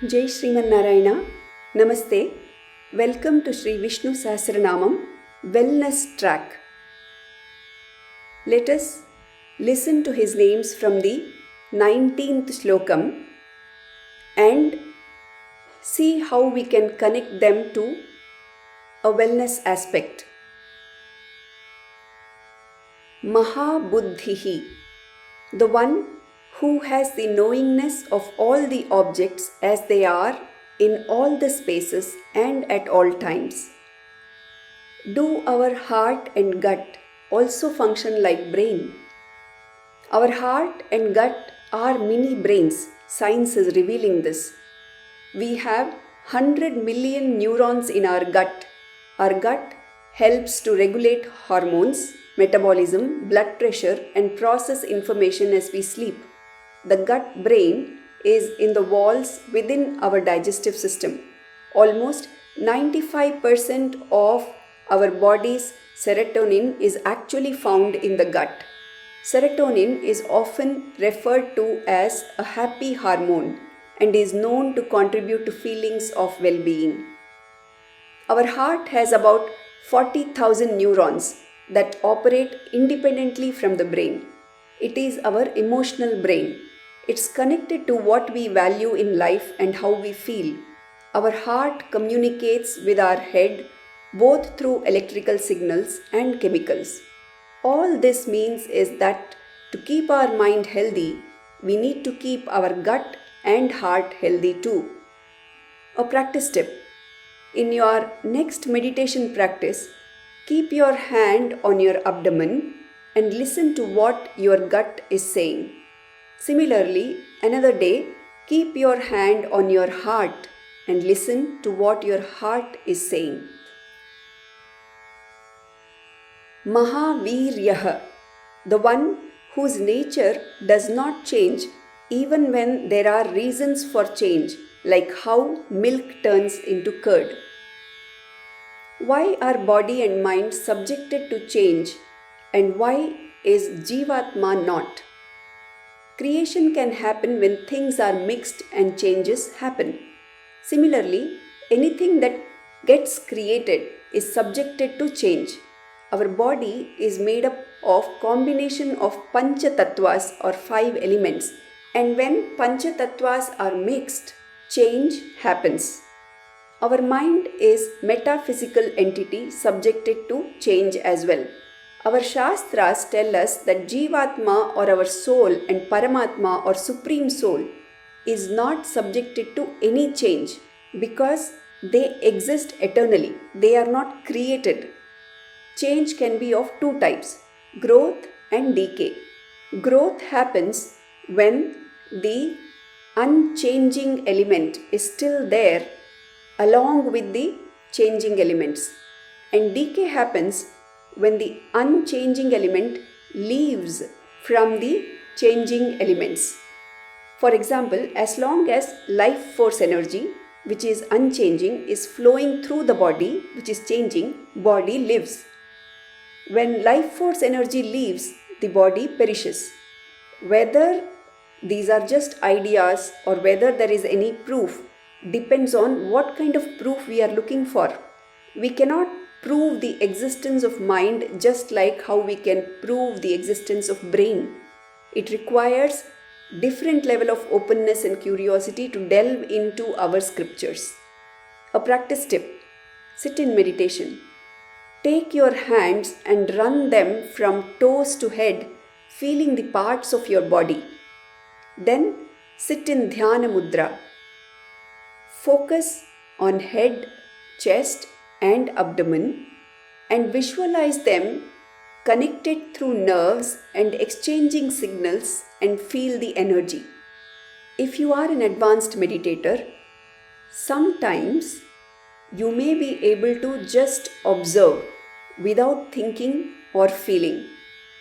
Jai Srimannarayana, Namaste. Welcome to Sri Vishnu Sahasranamam Wellness Track. Let us listen to his names from the 19th Slokam and see how we can connect them to a wellness aspect. mahAbuddhihi, the one who has the knowingness of all the objects as they are in all the spaces and at all times. Do our heart and gut also function like brain? Our heart and gut are mini brains. Science is revealing this. We have 100 million neurons in our gut. Our gut helps to regulate hormones, metabolism, blood pressure, and process information as we sleep. The gut brain is in the walls within our digestive system. Almost 95% of our body's serotonin is actually found in the gut. Serotonin is often referred to as a happy hormone and is known to contribute to feelings of well-being. Our heart has about 40,000 neurons that operate independently from the brain. It is our emotional brain. It's connected to what we value in life and how we feel. Our heart communicates with our head both through electrical signals and chemicals. All this means is that to keep our mind healthy, we need to keep our gut and heart healthy too. A practice tip. In your next meditation practice, keep your hand on your abdomen and listen to what your gut is saying. Similarly, another day, keep your hand on your heart and listen to what your heart is saying. mahAveeryaha, the one whose nature does not change even when there are reasons for change, like how milk turns into curd. Why are body and mind subjected to change, and why is Jivatma not? Creation can happen when things are mixed and changes happen. Similarly, anything that gets created is subjected to change. Our body is made up of combination of pancha tattvas or 5 elements, and when pancha tattvas are mixed, change happens. Our mind is metaphysical entity subjected to change as well. Our Shastras tell us that Jivatma or our soul and Paramatma or Supreme Soul is not subjected to any change because they exist eternally. They are not created. Change can be of two types, growth and decay. Growth happens when the unchanging element is still there along with the changing elements, and decay happens when the unchanging element leaves from the changing elements. For example, as long as life force energy, which is unchanging, is flowing through the body, which is changing, body lives. When life force energy leaves, the body perishes. Whether these are just ideas or whether there is any proof depends on what kind of proof we are looking for. We cannot prove the existence of mind just like how we can prove the existence of brain. It requires different level of openness and curiosity to delve into our scriptures. A practice tip. Sit in meditation. Take your hands and run them from toes to head, feeling the parts of your body. Then sit in dhyaan mudra. Focus on head, chest, and abdomen and visualize them connected through nerves and exchanging signals and feel the energy. If you are an advanced meditator, sometimes you may be able to just observe without thinking or feeling.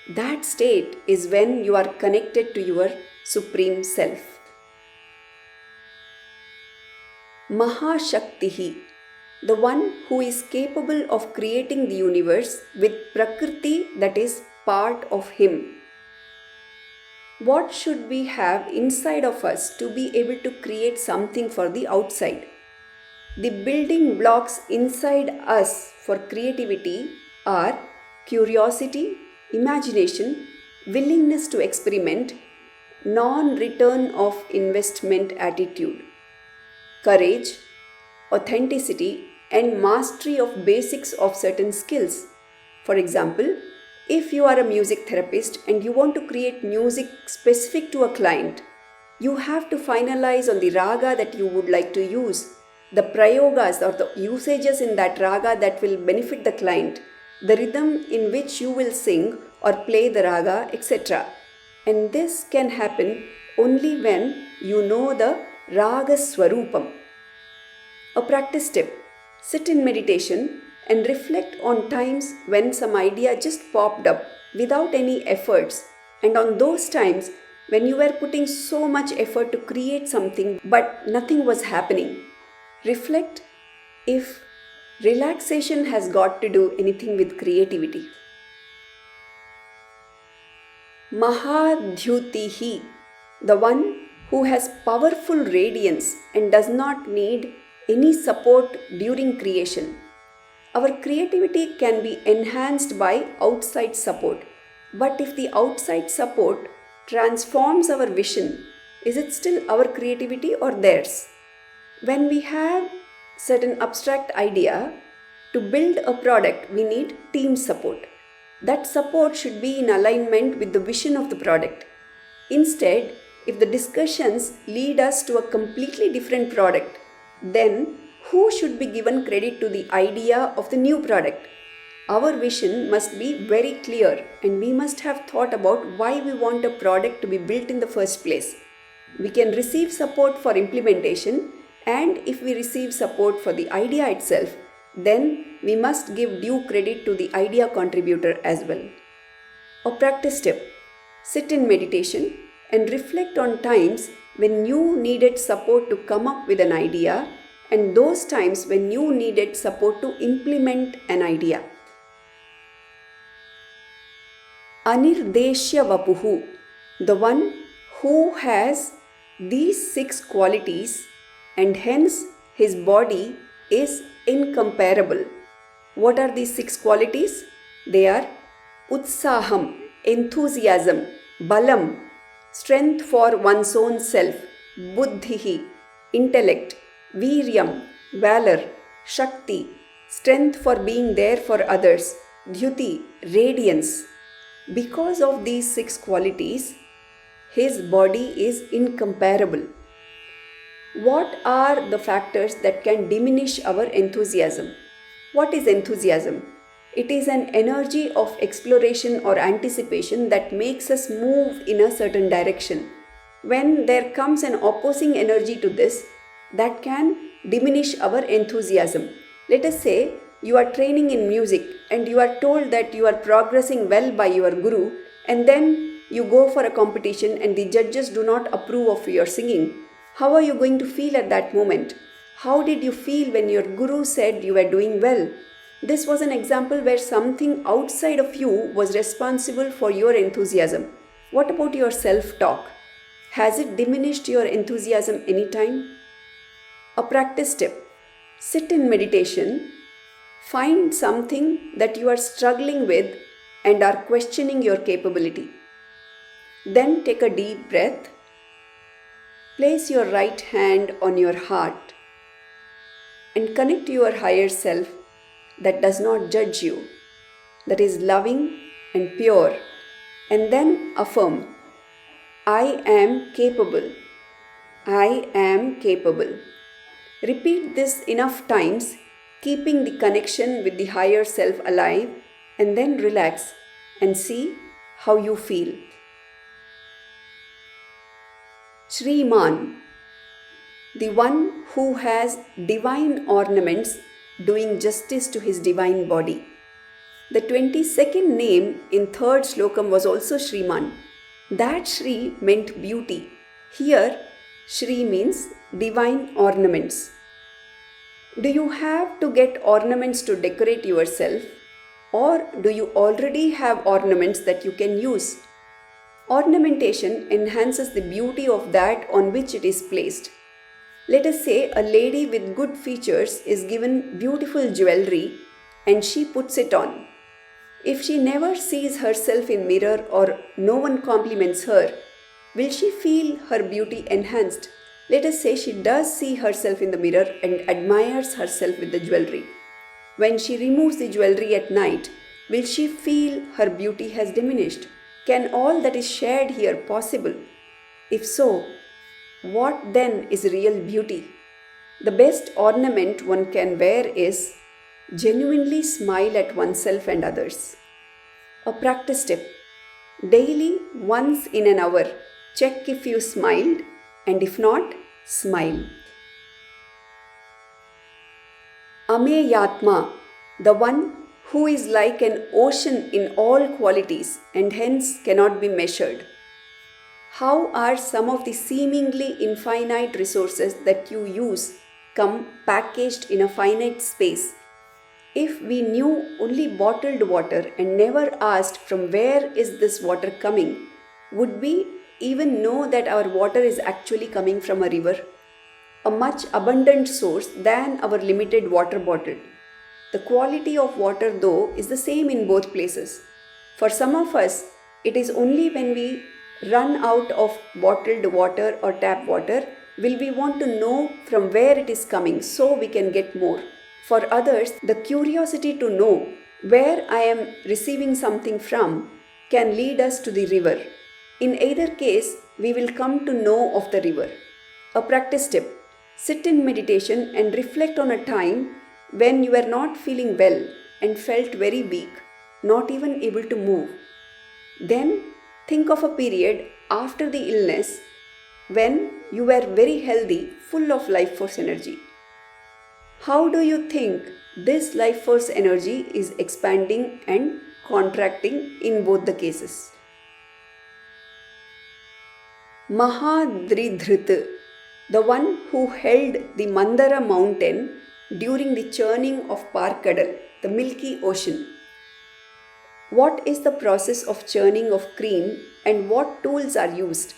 That state is when you are connected to your Supreme Self. mahAshaktihi, the one who is capable of creating the universe with Prakriti that is part of him. What should we have inside of us to be able to create something for the outside? The building blocks inside us for creativity are curiosity, imagination, willingness to experiment, non-return of investment attitude, courage, authenticity, and mastery of basics of certain skills. For example, if you are a music therapist and you want to create music specific to a client, you have to finalize on the raga that you would like to use, the prayogas or the usages in that raga that will benefit the client, the rhythm in which you will sing or play the raga, etc. And this can happen only when you know the raga swarupam. A practice tip: sit in meditation and reflect on times when some idea just popped up without any efforts, and on those times when you were putting so much effort to create something but nothing was happening. Reflect if relaxation has got to do anything with creativity. mahAdhyutihi, the one who has powerful radiance and does not need any support during creation. Our creativity can be enhanced by outside support, but if the outside support transforms our vision, is it still our creativity or theirs? When we have certain abstract idea, to build a product, we need team support. That support should be in alignment with the vision of the product. Instead, if the discussions lead us to a completely different product, then who should be given credit to the idea of the new product? Our vision must be very clear and we must have thought about why we want a product to be built in the first place. We can receive support for implementation, and if we receive support for the idea itself, then we must give due credit to the idea contributor as well. A practice tip: sit in meditation and reflect on times when you needed support to come up with an idea and those times when you needed support to implement an idea. anirdEshyavapuhu, the one who has these 6 qualities and hence his body is incomparable. What are these 6 qualities? They are utsaham, enthusiasm, balam, strength for one's own self, buddhihi, intellect, viryam, valor, shakti, strength for being there for others, dhyuti, radiance. Because of these 6 qualities, his body is incomparable. What are the factors that can diminish our enthusiasm? What is enthusiasm? It is an energy of exploration or anticipation that makes us move in a certain direction. When there comes an opposing energy to this, that can diminish our enthusiasm. Let us say you are training in music and you are told that you are progressing well by your guru, and then you go for a competition and the judges do not approve of your singing. How are you going to feel at that moment? How did you feel when your guru said you were doing well? This was an example where something outside of you was responsible for your enthusiasm. What about your self-talk? Has it diminished your enthusiasm anytime? A practice tip: sit in meditation, find something that you are struggling with and are questioning your capability. Then take a deep breath. Place your right hand on your heart and connect to your higher self that does not judge you, that is loving and pure, and then affirm, I am capable. I am capable. Repeat this enough times, keeping the connection with the higher self alive, and then relax and see how you feel. sreemAn, the one who has divine ornaments doing justice to his divine body. The 22nd name in 3rd Slokam was also sreemAn. That Shri meant beauty. Here, Shri means divine ornaments. Do you have to get ornaments to decorate yourself, or do you already have ornaments that you can use? Ornamentation enhances the beauty of that on which it is placed. Let us say a lady with good features is given beautiful jewelry and she puts it on. If she never sees herself in mirror or no one compliments her, will she feel her beauty enhanced? Let us say she does see herself in the mirror and admires herself with the jewelry. When she removes the jewelry at night, will she feel her beauty has diminished? Can all that is shared here possible? If so, what then is real beauty? The best ornament one can wear is genuinely smile at oneself and others. A practice tip. Daily, once in an hour, check if you smiled, and if not, smile. amEyAtmA, the one who is like an ocean in all qualities and hence cannot be measured. How are some of the seemingly infinite resources that you use come packaged in a finite space? If we knew only bottled water and never asked from where is this water coming, would we even know that our water is actually coming from a river? A much abundant source than our limited water bottle. The quality of water, though, is the same in both places. For some of us, it is only when we run out of bottled water or tap water will we want to know from where it is coming so we can get more. For others, the curiosity to know where I am receiving something from can lead us to the river. In either case, we will come to know of the river. A practice tip. Sit in meditation and reflect on a time when you were not feeling well and felt very weak, not even able to move. Then think of a period after the illness when you were very healthy, full of life force energy. How do you think this life force energy is expanding and contracting in both the cases? mahAdridhrut, the one who held the Mandara mountain during the churning of Parkadal, the Milky Ocean. What is the process of churning of cream and what tools are used?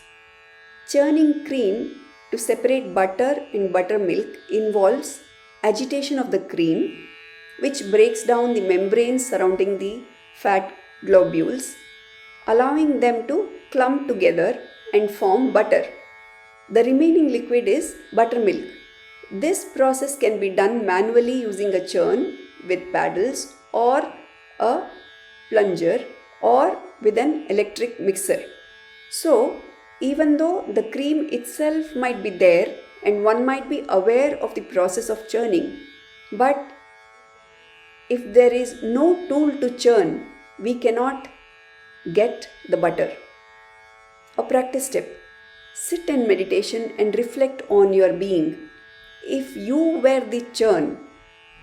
Churning cream to separate butter and buttermilk involves agitation of the cream, which breaks down the membranes surrounding the fat globules, allowing them to clump together and form butter. The remaining liquid is buttermilk. This process can be done manually using a churn with paddles or a plunger or with an electric mixer. So, even though the cream itself might be there and one might be aware of the process of churning, but if there is no tool to churn, we cannot get the butter. A practice tip. Sit in meditation and reflect on your being. If you were the churn,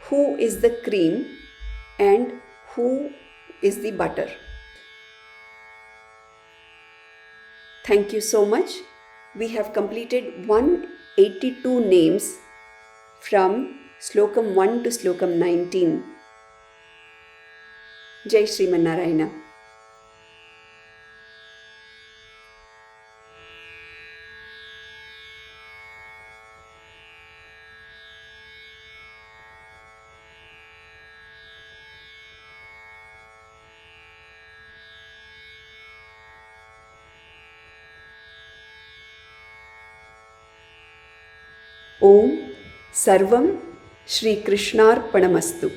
who is the cream and who is the butter? Thank you so much. We have completed 182 names from Slokam 1 to Slokam 19. Jai Srimannarayana. Om Sarvam Shri Krishnarpanamastu.